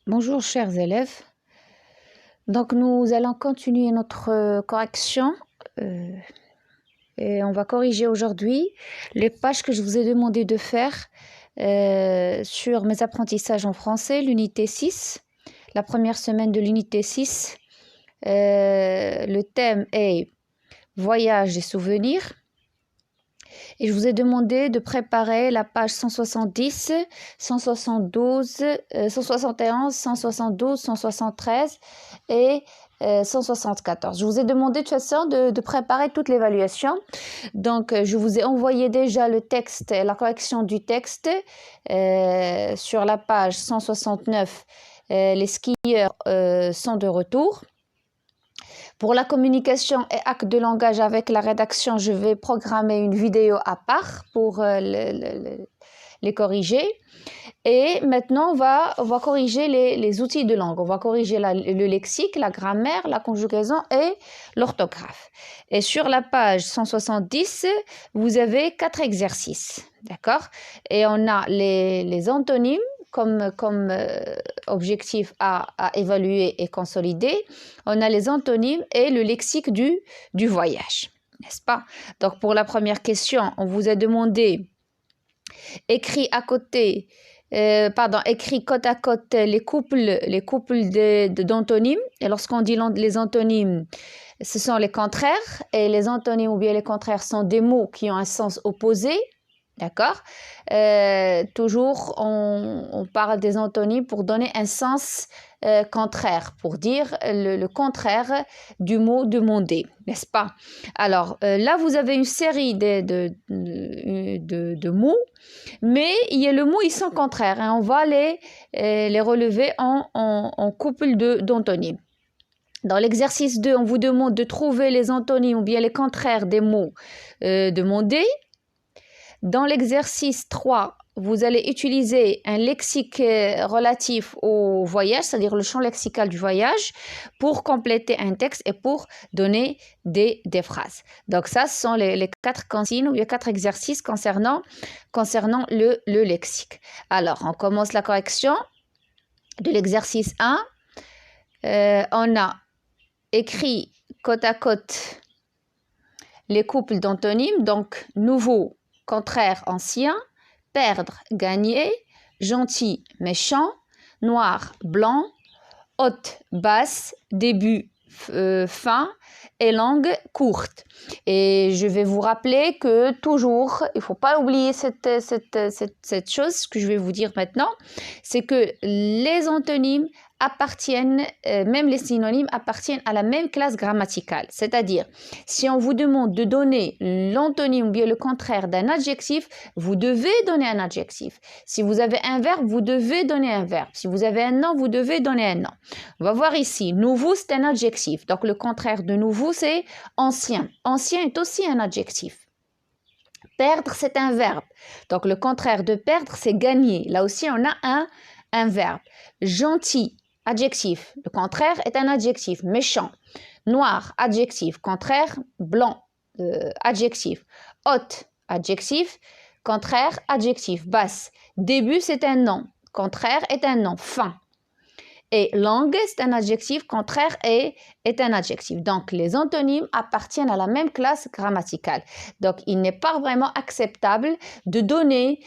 Bonjour chers élèves, donc nous allons continuer notre correction et on va corriger aujourd'hui les pages que je vous ai demandé de faire sur mes apprentissages en français, l'unité 6, la première semaine de l'unité 6. Le thème est voyage et souvenirs. Et je vous ai demandé de préparer la page 170, 172, 171, 172, 173 et 174. Je vous ai demandé de toute façon de préparer toute l'évaluation. Donc, je vous ai envoyé déjà le texte, la correction du texte sur la page 169. Les skieurs sont de retour. Pour la communication et acte de langage avec la rédaction, je vais programmer une vidéo à part pour les corriger. Et maintenant, on va corriger les outils de langue. On va corriger le lexique, la grammaire, la conjugaison et l'orthographe. Et sur la page 170, vous avez 4 exercices. D'accord? Et on a les antonymes comme objectif à évaluer et consolider. On a les antonymes et le lexique du voyage, n'est-ce pas? Donc, pour la première question, on vous a demandé écrit côte à côte les couples d'antonymes. Et lorsqu'on dit les antonymes, ce sont les contraires. Et les antonymes ou bien les contraires sont des mots qui ont un sens opposé. D'accord? Toujours, on parle des antonymes pour donner un sens contraire, pour dire le contraire du mot demander, n'est-ce pas? Alors, là, vous avez une série de mots, mais le mot, ils sont contraires. Hein, on va les relever en couple d'antonymes. Dans l'exercice 2, on vous demande de trouver les antonymes ou bien les contraires des mots demander. Dans l'exercice 3, vous allez utiliser un lexique relatif au voyage, c'est-à-dire le champ lexical du voyage, pour compléter un texte et pour donner des phrases. Donc ça, ce sont les 4 consignes ou les 4 exercices concernant le lexique. Alors, on commence la correction de l'exercice 1. On a écrit côte à côte les couples d'antonymes, donc nouveau, contraire, ancien, perdre, gagner, gentil, méchant, noir, blanc, haute, basse, début, fin et langue courte. Et je vais vous rappeler que toujours, il ne faut pas oublier cette chose que je vais vous dire maintenant, c'est que les antonymes appartiennent, même les synonymes appartiennent à la même classe grammaticale. C'est-à-dire, si on vous demande de donner l'antonyme ou bien le contraire d'un adjectif, vous devez donner un adjectif. Si vous avez un verbe, vous devez donner un verbe. Si vous avez un nom, vous devez donner un nom. On va voir ici, nouveau, c'est un adjectif. Donc, le contraire de nouveau, c'est ancien. Ancien est aussi un adjectif. Perdre, c'est un verbe. Donc, le contraire de perdre, c'est gagner. Là aussi, on a un verbe. Gentil, adjectif. Le contraire est un adjectif. Méchant. Noir, adjectif. Contraire, blanc, adjectif. Haute, adjectif. Contraire, adjectif. Basse. Début, c'est un nom. Contraire est un nom. Fin. Et langue, c'est un adjectif, contraire est un adjectif. Donc, les antonymes appartiennent à la même classe grammaticale. Donc, il n'est pas vraiment acceptable de donner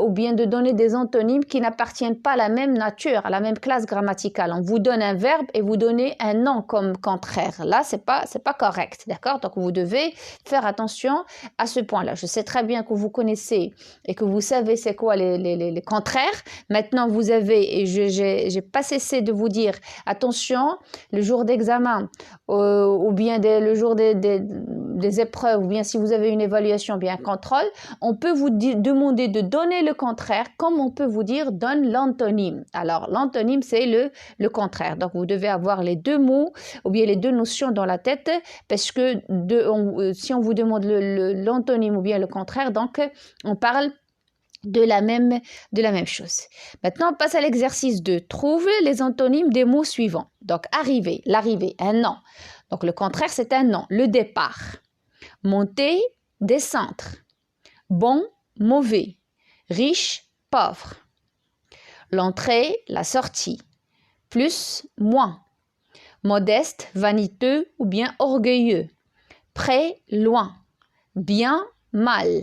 ou bien de donner des antonymes qui n'appartiennent pas à la même nature, à la même classe grammaticale. On vous donne un verbe et vous donnez un nom comme contraire. Là, c'est pas correct, d'accord? Donc, vous devez faire attention à ce point-là. Je sais très bien que vous connaissez et que vous savez c'est quoi les contraires. Maintenant, vous avez, et j'ai pas cessé de vous dire, attention, le jour d'examen ou bien le jour des épreuves, ou bien si vous avez une évaluation, ou bien un contrôle, on peut vous demander de donner le contraire, comme on peut vous dire donne l'antonyme. Alors, l'antonyme, c'est le contraire. Donc, vous devez avoir les deux mots, ou bien les deux notions dans la tête, parce que si on vous demande l'antonyme ou bien le contraire, donc, on parle de la même chose. Maintenant, on passe à l'exercice 2. Trouve les antonymes des mots suivants. Donc, arriver, l'arrivée, un nom. Donc, le contraire, c'est un nom. Le départ. Monter, descendre. Bon, mauvais. Riche, pauvre. L'entrée, la sortie. plus, moins. Modeste, vaniteux ou bien orgueilleux. Près, loin. Bien, mal.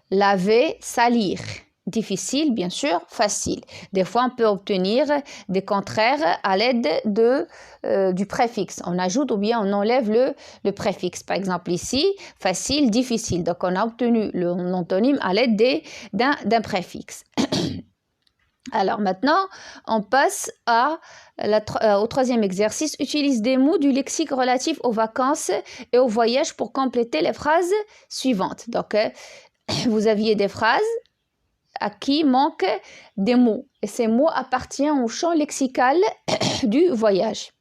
Laver, salir. Difficile, bien sûr, facile. Des fois, on peut obtenir des contraires à l'aide du préfixe. On ajoute ou bien on enlève le préfixe. Par exemple, ici, facile, difficile. Donc, on a obtenu l'antonyme à l'aide d'un préfixe. Alors maintenant, on passe au troisième exercice. Utilise des mots du lexique relatif aux vacances et aux voyages pour compléter les phrases suivantes. Donc, vous aviez des phrases à qui manquent des mots. Et ces mots appartiennent au champ lexical du voyage.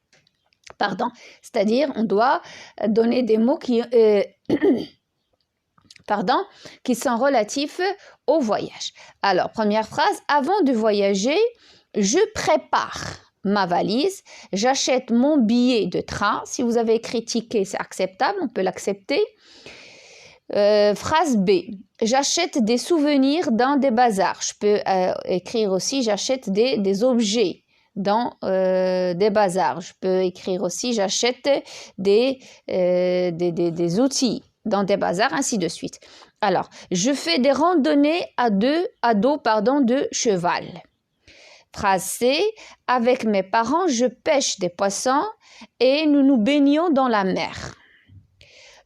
Pardon. C'est-à-dire, on doit donner des mots qui sont relatifs au voyage. Alors, première phrase, avant de voyager, je prépare ma valise, j'achète mon billet de train. Si vous avez écrit ticket, c'est acceptable, on peut l'accepter. Phrase B, j'achète des souvenirs dans des bazars. Je peux écrire aussi, j'achète des objets dans des bazars. Je peux écrire aussi, j'achète des outils dans des bazars, ainsi de suite. Alors, je fais des randonnées à dos de cheval. Phrase C, avec mes parents, je pêche des poissons et nous nous baignons dans la mer.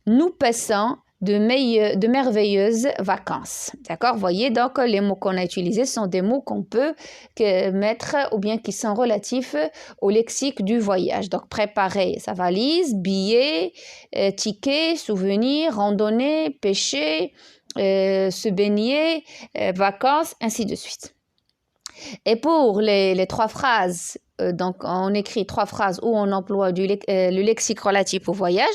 Nous passons de merveilleuses vacances. D'accord? Vous voyez, donc les mots qu'on a utilisés sont des mots qu'on peut mettre ou bien qui sont relatifs au lexique du voyage. Donc, préparer sa valise, billets, tickets, souvenirs, randonnée, pêcher, se baigner, vacances, ainsi de suite. Et pour les trois phrases, donc on écrit trois phrases où on emploie le lexique relatif au voyage.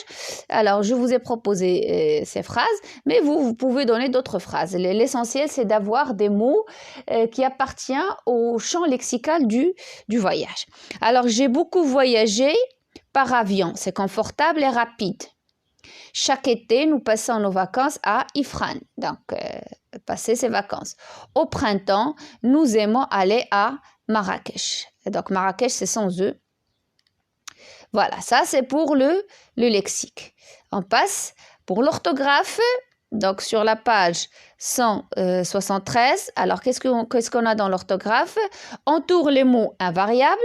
Alors, je vous ai proposé ces phrases, mais vous pouvez donner d'autres phrases. L'essentiel, c'est d'avoir des mots qui appartiennent au champ lexical du voyage. Alors, j'ai beaucoup voyagé par avion. C'est confortable et rapide. Chaque été, nous passons nos vacances à Ifrane, donc passer ses vacances. Au printemps, nous aimons aller à Marrakech. Et donc Marrakech, c'est sans E. Voilà, ça c'est pour le lexique. On passe pour l'orthographe. Donc sur la page 173, alors qu'est-ce qu'on a dans l'orthographe? Entoure les mots invariables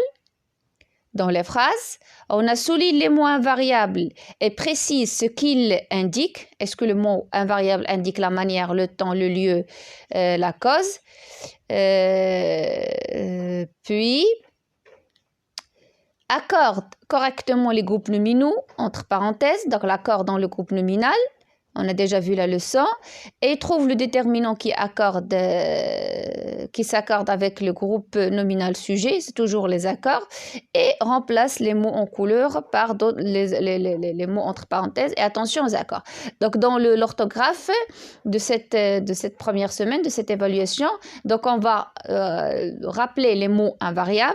dans les phrases. On a souligne les mots invariables et précise ce qu'ils indiquent. Est-ce que le mot invariable indique la manière, le temps, le lieu, la cause? Puis, accorde correctement les groupes nominaux, entre parenthèses, donc l'accord dans le groupe nominal. On a déjà vu la leçon. Et trouve le déterminant qui s'accorde avec le groupe nominal sujet. C'est toujours les accords. Et remplace les mots en couleur par les mots entre parenthèses. Et attention aux accords. Donc, dans l'orthographe de cette première semaine, de cette évaluation, donc on va rappeler les mots invariables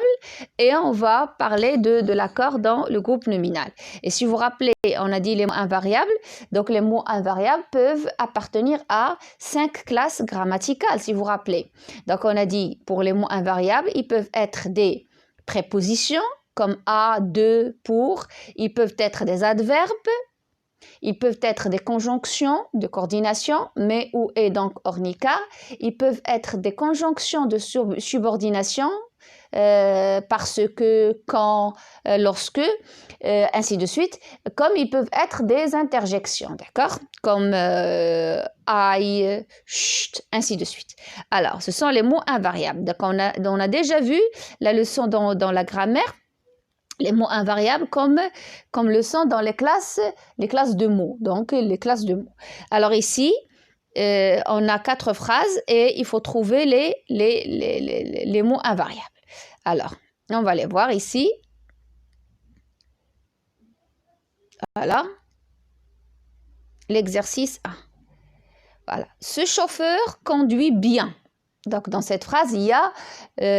et on va parler de l'accord dans le groupe nominal. Et si vous vous rappelez, on a dit les mots invariables. Donc, les mots invariables peuvent appartenir à 5 classes grammaticales, si vous vous rappelez. Donc, on a dit pour les mots invariables, ils peuvent être des prépositions comme à, de, pour. Ils peuvent être des adverbes. Ils peuvent être des conjonctions de coordination, mais, ou, et, donc, ornica. Ils peuvent être des conjonctions de subordination, parce que, quand, lorsque, ainsi de suite, comme ils peuvent être des interjections, d'accord? Comme aïe, chut, ainsi de suite. Alors, ce sont les mots invariables. Donc, on a déjà vu la leçon dans la grammaire, les mots invariables comme le sont dans les classes de mots, donc les classes de mots. Alors ici, on a 4 phrases et il faut trouver les mots invariables. Alors, on va les voir ici. Voilà. L'exercice 1. Voilà. Ce chauffeur conduit bien. Donc, dans cette phrase, il y a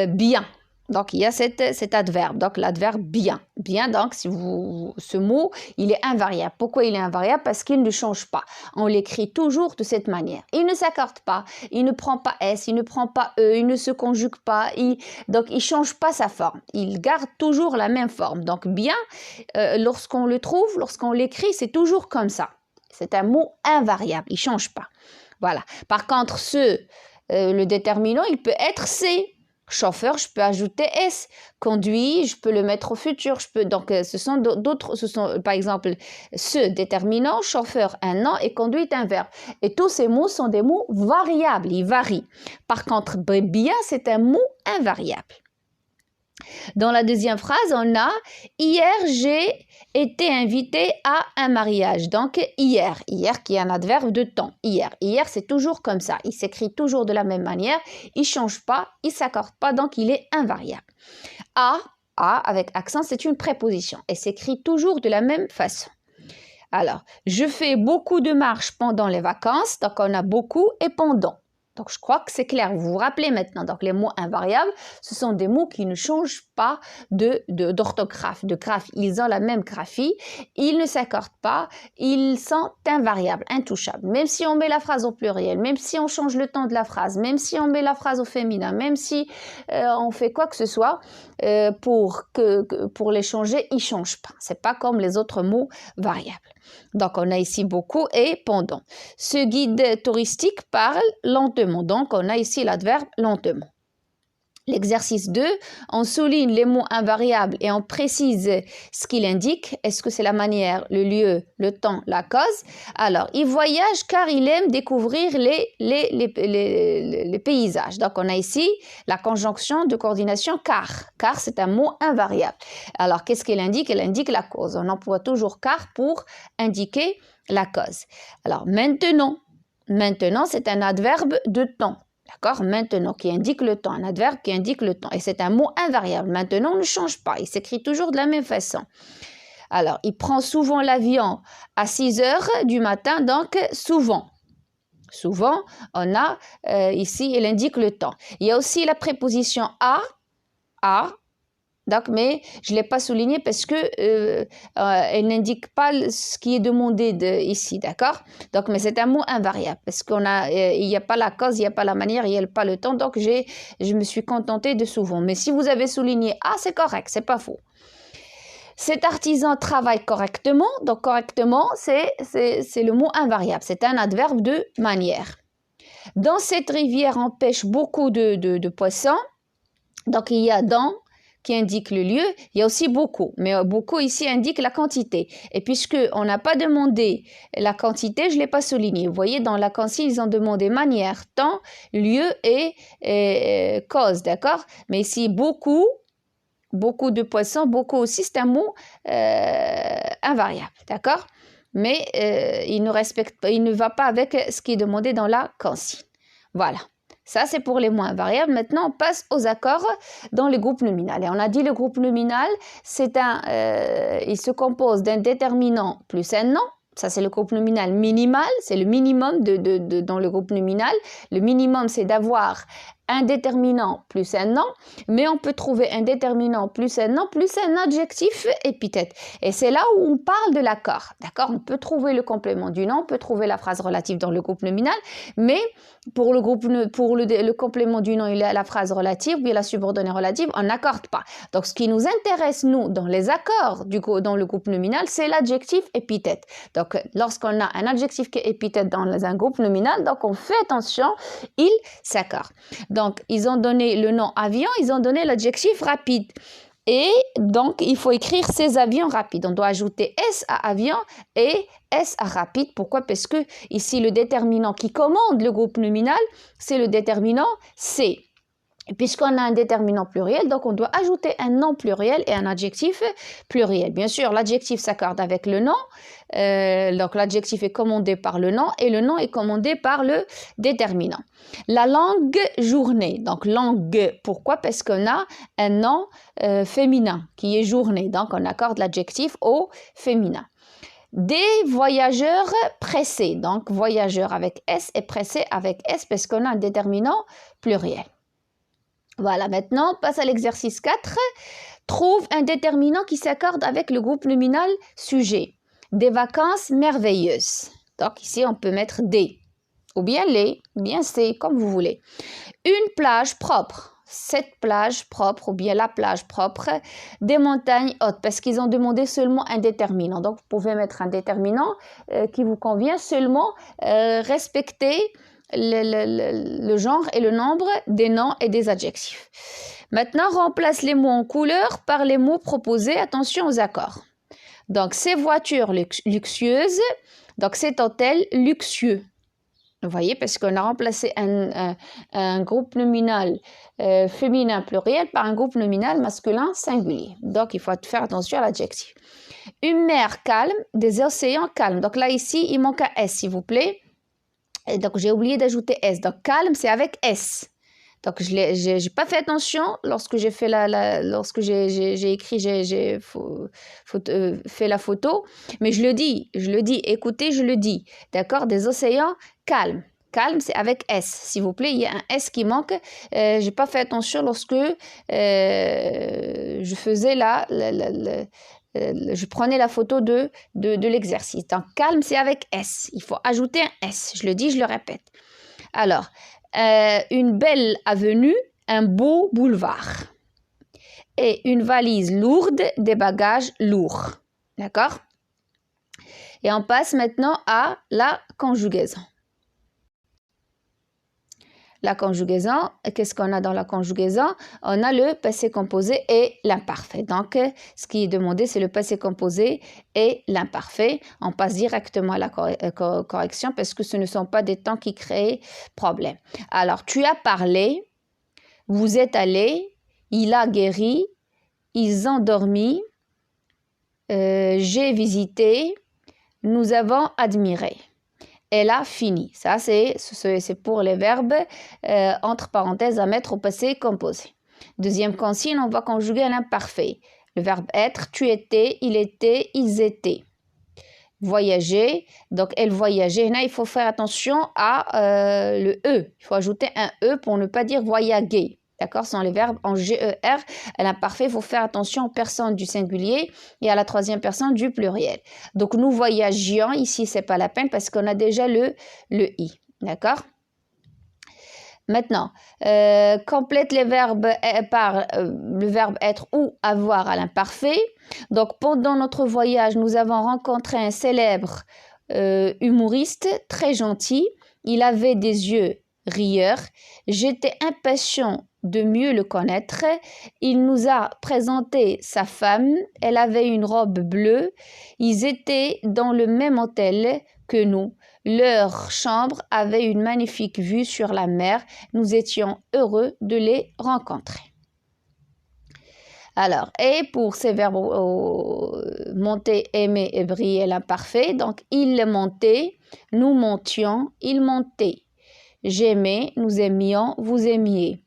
bien. Donc, il y a cet adverbe, donc l'adverbe bien. Bien, donc, ce mot, il est invariable. Pourquoi il est invariable? Parce qu'il ne change pas. On l'écrit toujours de cette manière. Il ne s'accorde pas, il ne prend pas S, il ne prend pas E, il ne se conjugue pas, donc il ne change pas sa forme. Il garde toujours la même forme. Donc, bien, lorsqu'on le trouve, lorsqu'on l'écrit, c'est toujours comme ça. C'est un mot invariable, il ne change pas. Voilà. Par contre, le déterminant, il peut être C. Chauffeur, je peux ajouter S. Conduit, je peux le mettre au futur. Donc, ce sont par exemple, ce déterminant, chauffeur, un nom et conduite, un verbe. Et tous ces mots sont des mots variables, ils varient. Par contre, bien, c'est un mot invariable. Dans la deuxième phrase, on a « Hier, j'ai été invité à un mariage ». Donc, hier qui est un adverbe de temps. Hier, c'est toujours comme ça. Il s'écrit toujours de la même manière. Il ne change pas, il ne s'accorde pas, donc il est invariable. A avec accent, c'est une préposition. Elle s'écrit toujours de la même façon. Alors, je fais beaucoup de marches pendant les vacances. Donc, on a beaucoup et pendant. Donc, je crois que c'est clair. Vous vous rappelez maintenant. Donc, les mots invariables, ce sont des mots qui ne changent pas d'orthographe, de graphe. Ils ont la même graphie. Ils ne s'accordent pas. Ils sont invariables, intouchables. Même si on met la phrase au pluriel, même si on change le temps de la phrase, même si on met la phrase au féminin, même si on fait quoi que ce soit pour les changer, ils ne changent pas. Ce n'est pas comme les autres mots variables. Donc, on a ici beaucoup et pendant. Ce guide touristique parle lentement. Donc, on a ici l'adverbe lentement. L'exercice 2, on souligne les mots invariables et on précise ce qu'il indique. Est-ce que c'est la manière, le lieu, le temps, la cause? Alors, il voyage car il aime découvrir les paysages. Donc, on a ici la conjonction de coordination car. Car, c'est un mot invariable. Alors, qu'est-ce qu'elle indique? Elle indique la cause. On emploie toujours car pour indiquer la cause. Alors, maintenant. Maintenant, c'est un adverbe de temps. D'accord? Maintenant, qui indique le temps, un adverbe qui indique le temps. Et c'est un mot invariable. Maintenant ne change pas. Il s'écrit toujours de la même façon. Alors, il prend souvent l'avion à 6 heures du matin, donc souvent. Souvent, on a ici, il indique le temps. Il y a aussi la préposition à. Donc, mais je ne l'ai pas souligné parce que elle n'indique pas ce qui est demandé ici, d'accord? Donc, mais c'est un mot invariable parce il n'y a pas la cause, il n'y a pas la manière, il n'y a pas le temps. Donc, je me suis contentée de souvent. Mais si vous avez souligné « c'est correct, c'est pas faux ». Cet artisan travaille correctement. Donc, correctement, c'est le mot invariable. C'est un adverbe de manière. Dans cette rivière, on pêche beaucoup de poissons. Donc, il y a dans qui indique le lieu, il y a aussi beaucoup, mais beaucoup ici indique la quantité. Et puisqu'on n'a pas demandé la quantité, je ne l'ai pas souligné. Vous voyez, dans la consigne, ils ont demandé manière, temps, lieu et cause, d'accord? Mais ici, beaucoup de poissons, beaucoup aussi, c'est un mot invariable, d'accord? Mais il ne va pas avec ce qui est demandé dans la consigne. Voilà. Ça, c'est pour les mots invariables. Maintenant, on passe aux accords dans le groupe nominal. Et on a dit le groupe nominal, il se compose d'un déterminant plus un nom. Ça, c'est le groupe nominal minimal. C'est le minimum dans le groupe nominal. Le minimum, c'est d'avoir un déterminant plus un nom, mais on peut trouver un déterminant plus un nom plus un adjectif épithète. Et c'est là où on parle de l'accord. D'accord? On peut trouver le complément du nom, on peut trouver la phrase relative dans le groupe nominal, mais pour le complément du nom, il y a la phrase relative, ou bien la subordonnée relative, on n'accorde pas. Donc, ce qui nous intéresse, nous, dans les accords dans le groupe nominal, c'est l'adjectif épithète. Donc, lorsqu'on a un adjectif qui est épithète dans un groupe nominal, donc on fait attention, il s'accorde. Donc, ils ont donné le nom avion, ils ont donné l'adjectif rapide. Et donc, il faut écrire ces avions rapides. On doit ajouter S à avion et S à rapide. Pourquoi? Parce que ici, le déterminant qui commande le groupe nominal, c'est le déterminant C. Puisqu'on a un déterminant pluriel, donc on doit ajouter un nom pluriel et un adjectif pluriel. Bien sûr, l'adjectif s'accorde avec le nom, donc l'adjectif est commandé par le nom et le nom est commandé par le déterminant. La langue journée, donc langue, pourquoi? Parce qu'on a un nom féminin qui est journée, donc on accorde l'adjectif au féminin. Des voyageurs pressés, donc voyageurs avec S et pressés avec S parce qu'on a un déterminant pluriel. Voilà, maintenant, on passe à l'exercice 4. Trouve un déterminant qui s'accorde avec le groupe nominal sujet. Des vacances merveilleuses. Donc ici, on peut mettre des, ou bien les, ou bien c'est, comme vous voulez. Une plage propre. Cette plage propre, ou bien la plage propre. Des montagnes hautes, parce qu'ils ont demandé seulement un déterminant. Donc, vous pouvez mettre un déterminant qui vous convient, seulement respecter le genre et le nombre des noms et des adjectifs. Maintenant, remplace les mots en couleur par les mots proposés. Attention aux accords. Donc, ces voitures luxueuses, donc cet hôtel luxueux. Vous voyez, parce qu'on a remplacé un groupe nominal féminin pluriel par un groupe nominal masculin singulier. Donc, il faut faire attention à l'adjectif. Une mer calme, des océans calmes. Donc là, ici, il manque un S, s'il vous plaît. Et donc, j'ai oublié d'ajouter S. Donc, calme, c'est avec S. Donc, je n'ai pas fait attention lorsque j'ai fait j'ai écrit, fait la photo. Mais je le dis, écoutez, je le dis. D'accord? Des océans calmes. Calme, c'est avec S. S'il vous plaît, il y a un S qui manque. Je n'ai pas fait attention lorsque je faisais je prenais la photo de l'exercice. Donc, calme, c'est avec S. Il faut ajouter un S. Je le dis, je le répète. Alors, une belle avenue, un beau boulevard. Et une valise lourde, des bagages lourds. D'accord? Et on passe maintenant à la conjugaison. La conjugaison, qu'est-ce qu'on a dans la conjugaison? On a le passé composé et l'imparfait. Donc, ce qui est demandé, c'est le passé composé et l'imparfait. On passe directement à la correction parce que ce ne sont pas des temps qui créent problème. Alors, tu as parlé, vous êtes allé, il a guéri, ils ont dormi, j'ai visité, nous avons admiré. Elle a fini. Ça, c'est pour les verbes entre parenthèses à mettre au passé composé. Deuxième consigne, on va conjuguer l'imparfait. Le verbe être, tu étais, il était, ils étaient. Voyager, donc elle voyageait. Là, il faut faire attention à le E. Il faut ajouter un E pour ne pas dire voyager. D'accord? Ce sont les verbes en GER. L'imparfait, il faut faire attention aux personnes du singulier et à la troisième personne du pluriel. Donc, nous voyagions. Ici, ce n'est pas la peine parce qu'on a déjà le I. D'accord? Maintenant, complète les verbes par le verbe être ou avoir à l'imparfait. Donc, pendant notre voyage, nous avons rencontré un célèbre humoriste très gentil. Il avait des yeux rieurs. J'étais impatient de mieux le connaître. Il nous a présenté sa femme. Elle avait une robe bleue. Ils étaient dans le même hôtel que nous. Leur chambre avait une magnifique vue sur la mer. Nous étions heureux de les rencontrer. Alors, et pour ces verbes monter, aimer et briller, l'imparfait, donc il montait, nous montions, il montait. J'aimais, nous aimions, vous aimiez.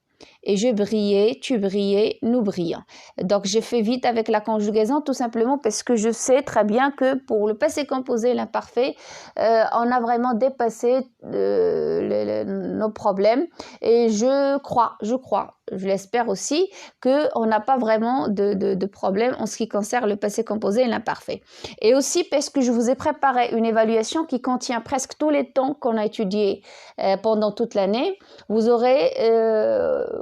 Et je brillais, tu brillais, nous brillions. Donc, j'ai fait vite avec la conjugaison tout simplement parce que je sais très bien que pour le passé composé et l'imparfait, on a vraiment dépassé nos problèmes. Et je crois, je l'espère aussi, qu'on n'a pas vraiment de problème en ce qui concerne le passé composé et l'imparfait. Et aussi parce que je vous ai préparé une évaluation qui contient presque tous les temps qu'on a étudiés pendant toute l'année. Vous aurez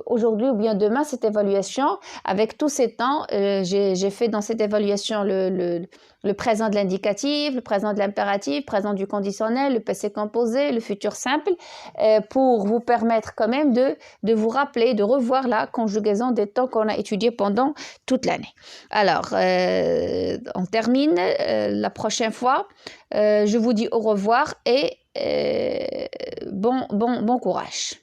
aujourd'hui ou bien demain cette évaluation avec tous ces temps. J'ai fait dans cette évaluation le présent de l'indicatif, le présent de l'impératif, le présent du conditionnel, le passé composé, le futur simple, pour vous permettre quand même de vous rappeler, de revoir la conjugaison des temps qu'on a étudiés pendant toute l'année. Alors, on termine la prochaine fois. Je vous dis au revoir et bon courage.